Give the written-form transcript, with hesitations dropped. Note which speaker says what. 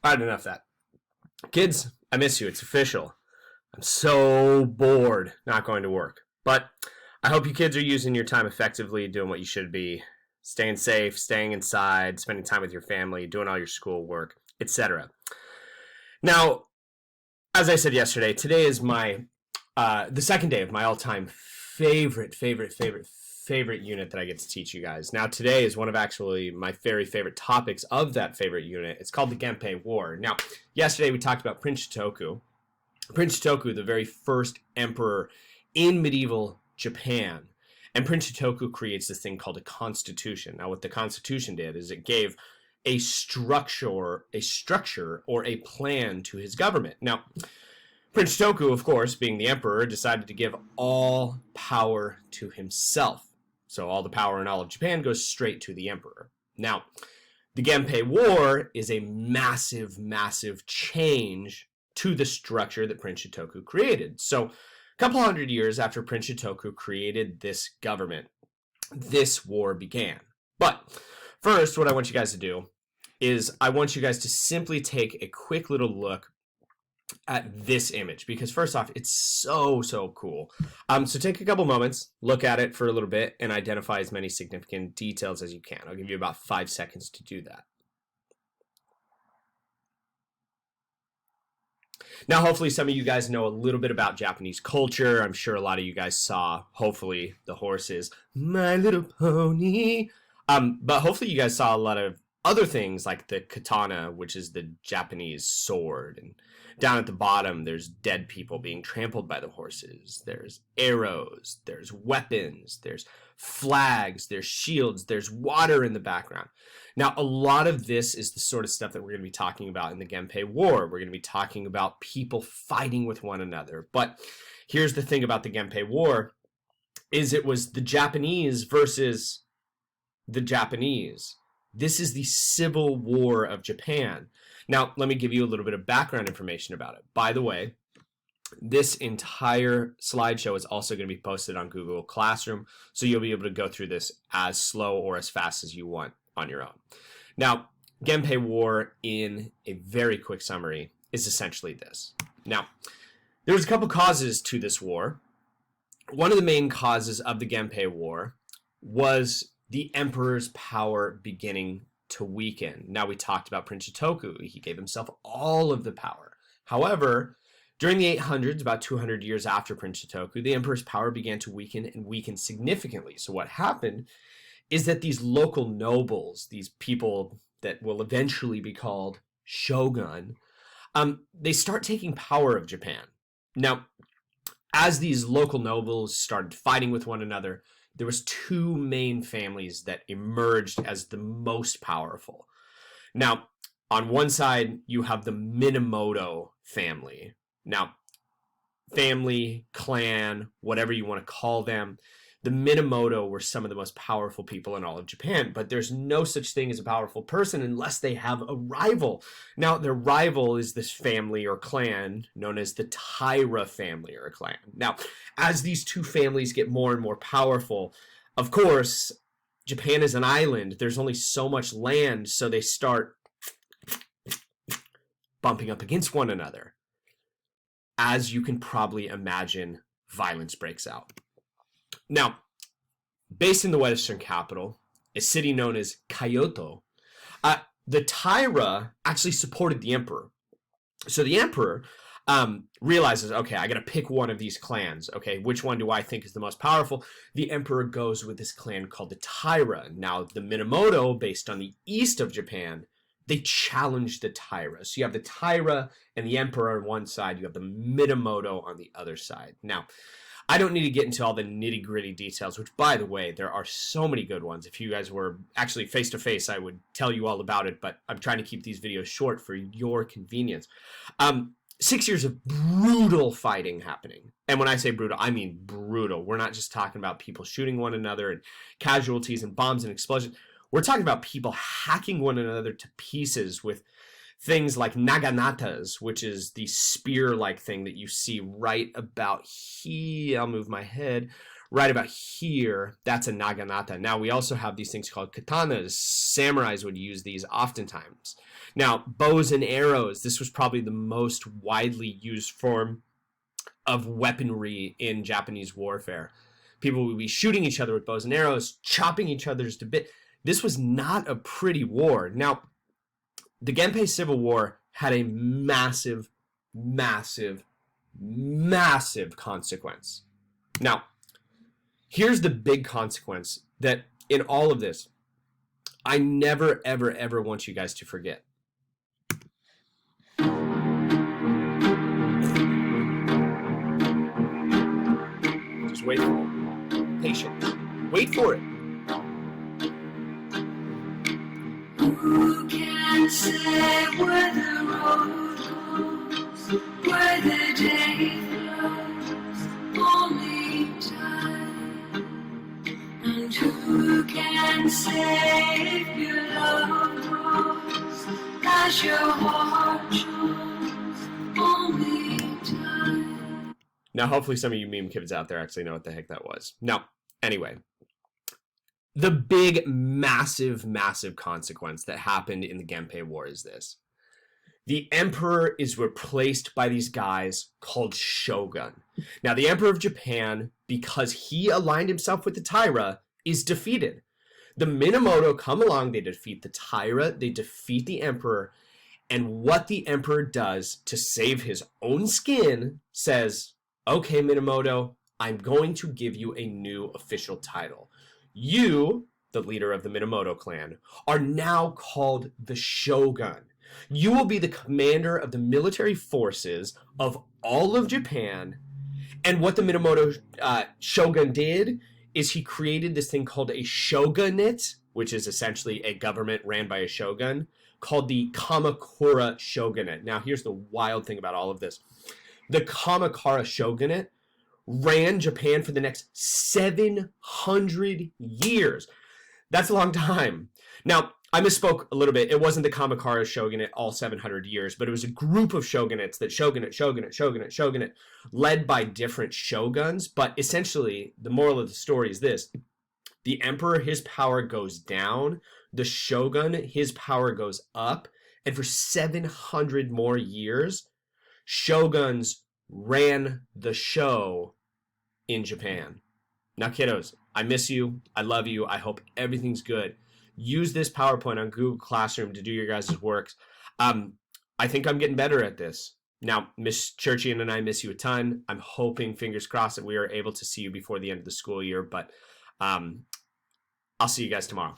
Speaker 1: All right, enough of that. Kids, I miss you. It's official. I'm so bored not going to work. But I hope you kids are using your time effectively, doing what you should be, staying safe, staying inside, spending time with your family, doing all your schoolwork, etc. Now, as I said yesterday, today is my the second day of my all-time favorite unit that I get to teach you guys. Now, today is one of actually my very favorite topics of that favorite unit. It's called the Gempei War. Now, yesterday we talked about Prince Shotoku. Prince Shotoku, the very first emperor in medieval Japan. And Prince Shotoku creates this thing called a constitution. Now, what the constitution did is it gave a structure or a plan to his government. Now, Prince Shotoku, of course, being the emperor, decided to give all power to himself. So all the power in all of Japan goes straight to the emperor. Now, the Gempei War is a massive, massive change to the structure that Prince Shotoku created. So a couple hundred years after Prince Shotoku created this government, this war began. But first, what I want you guys to do is I want you guys to simply take a quick little look at this image, because first off, it's so cool. So take a couple moments, look at it for a little bit, and identify as many significant details as you can. I'll give you about 5 seconds to do that. Now, hopefully some of you guys know a little bit about Japanese culture. I'm sure a lot of you guys saw, hopefully, the horses, My Little Pony. But hopefully you guys saw a lot of other things like the katana, which is the Japanese sword. And down at the bottom, there's dead people being trampled by the horses. There's arrows, there's weapons, there's flags, there's shields, there's water in the background. Now, a lot of this is the sort of stuff that we're going to be talking about in the Gempei War. We're going to be talking about people fighting with one another. But here's the thing about the Gempei War, is it was the Japanese versus the Japanese. This is the Civil War of Japan. Now, let me give you a little bit of background information about it. By the way, this entire slideshow is also going to be posted on Google Classroom, so you'll be able to go through this as slow or as fast as you want on your own. Now, Gempei War, in a very quick summary, is essentially this. Now, there was a couple causes to this war. One of the main causes of the Gempei War was the emperor's power beginning to weaken. Now, we talked about Prince Shotoku. He gave himself all of the power. However, during the 800s, about 200 years after Prince Shotoku, the emperor's power began to weaken and weaken significantly. So what happened is that these local nobles, these people that will eventually be called shogun, they start taking power of Japan. Now, as these local nobles started fighting with one another, there was 2 main families that emerged as the most powerful. Now, on one side, you have the Minamoto family. Now, family, clan, whatever you want to call them, the Minamoto were some of the most powerful people in all of Japan, but there's no such thing as a powerful person unless they have a rival. Now, their rival is this family or clan known as the Taira family or clan. Now, as these 2 families get more and more powerful, of course, Japan is an island. There's only so much land, so they start bumping up against one another. As you can probably imagine, violence breaks out. Now, based in the western capital, a city known as Kyoto, the Taira actually supported the emperor. So the emperor realizes, okay, I got to pick one of these clans. Okay, which one do I think is the most powerful? The emperor goes with this clan called the Taira. Now, the Minamoto, based on the east of Japan, they challenge the Taira. So you have the Taira and the emperor on one side. You have the Minamoto on the other side. Now, I don't need to get into all the nitty-gritty details, which, by the way, there are so many good ones. If you guys were actually face-to-face, I would tell you all about it, but I'm trying to keep these videos short for your convenience. 6 years of brutal fighting happening. And when I say brutal, I mean brutal. We're not just talking about people shooting one another and casualties and bombs and explosions. We're talking about people hacking one another to pieces with things like naganatas, which is the spear-like thing that you see right about here. I'll move my head. Right about here, that's a naginata. Now, we also have these things called katanas. Samurais would use these oftentimes. Now, bows and arrows, this was probably the most widely used form of weaponry in Japanese warfare. People would be shooting each other with bows and arrows, chopping each other's to bits. This was not a pretty war. Now, the Gempei Civil War had a massive, massive, massive consequence. Now, here's the big consequence that in all of this, I never, ever, ever want you guys to forget. Just wait for it. Patience. Wait for it.
Speaker 2: Who can say where the road goes, where the day flows, only time. And who can say if your love grows, as your heart shows, only time.
Speaker 1: Now, hopefully some of you meme kids out there actually know what the heck that was. Now, anyway, the big, massive, massive consequence that happened in the Gempei War is this. The emperor is replaced by these guys called shogun. Now, the emperor of Japan, because he aligned himself with the Taira, is defeated. The Minamoto come along, they defeat the Taira, they defeat the emperor, and what the emperor does to save his own skin says, okay, Minamoto, I'm going to give you a new official title. You, the leader of the Minamoto clan, are now called the Shogun. You will be the commander of the military forces of all of Japan. And what the Minamoto Shogun did is he created this thing called a shogunate, which is essentially a government ran by a shogun, called the Kamakura Shogunate. Now, here's the wild thing about all of this. The Kamakura Shogunate ran Japan for the next 700 years. That's a long time. Now, I misspoke a little bit. It wasn't the Kamakura Shogunate all 700 years, but it was a group of shogunates that shogunate, led by different shoguns. But essentially, the moral of the story is this. The emperor, his power goes down. The shogun, his power goes up. And for 700 more years, shoguns ran the show in Japan. Now, kiddos, I miss you. I love you. I hope everything's good. Use this PowerPoint on Google Classroom to do your guys' works. I think I'm getting better at this. Now, Miss Churchian and I miss you a ton. I'm hoping, fingers crossed, that we are able to see you before the end of the school year. But I'll see you guys tomorrow.